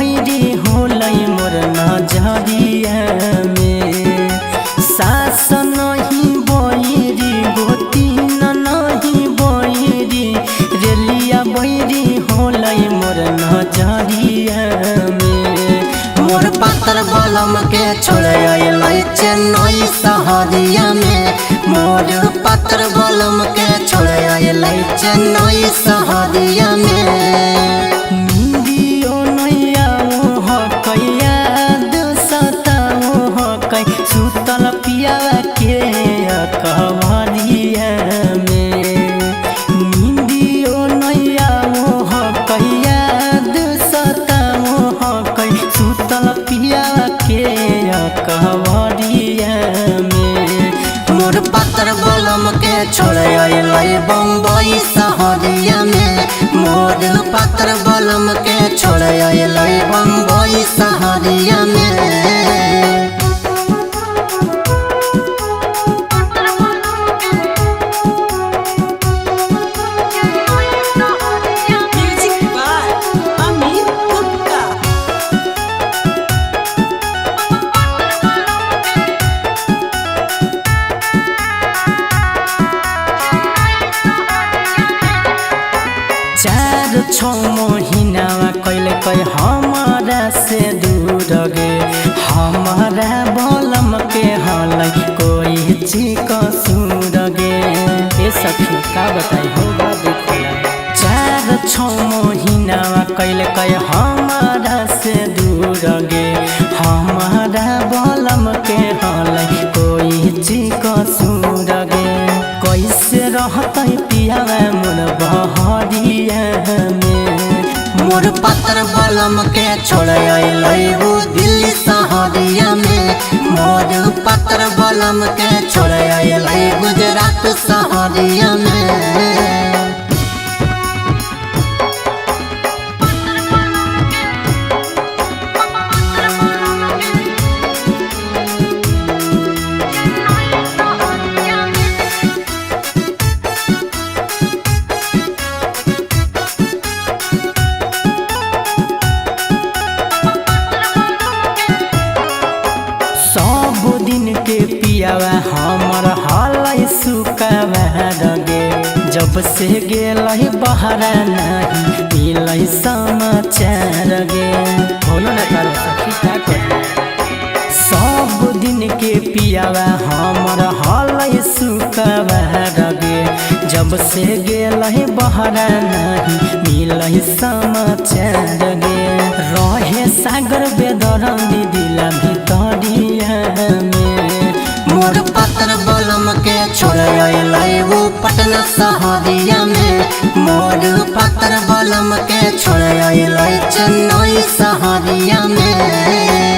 बैरी होलै मोर नजरिया में। सास नहीं बैरी गोतीन नहीं बैरी रेलिया बैरी होलै मोर नजरिया में। मोर पातर बलम के छोड़े अइलै चेन्नई शहरिया में। मोर पातर बलम के छोड़े अइलै चेन्नई शहरिया में। नींदियो नैया ओह कैया दुसता ओह कै सुतल पिया के कहवरिया में। नींदियो नैया ओह कैया दुसता ओह कै सुतल पिया के कहवरिया में। मोर पातर बलम के छोड़े अइलै बम्बई शहरिया में। मोर पातर बलम के छोड़े अइलै बम्बई शहरिया में। चार छो महीना कैले कै हमारा से दूर गे। हमारा बलम के हलै कोई चिक सूर गे। ए सखी का बताई होगा दुखला। चार छो महीना कैले कै हमारा से दूर गे। हमारा बलम के हलै कोई चिक सूर गे। कैसे रहतै पियावा मोर बहरिया में। मोर पातर बलम के छोड़े अइलै वो दिल्ली शहरिया में। मोर पातर बलम के छोड़े अइलै गुजरात शहरिया में। सब दिन के पियावा हमर हालै सुकावा गे। जब से गेलै बहरा नहीं मिलै समाचार गे। बोलो ना करो सखी का करी। सब दिन के पियावा हमर हालै सुकावा गे। जब से गेलै बहरा नहीं मिलै समाचार गे। रहे सागर बेदरंदी दिला भितरिया में। मोर पातर बलम के छोड़े अइलै वो पटना शहरिया में। मोर पातर बलम के छोड़े अइलै चेन्नई शहरिया में।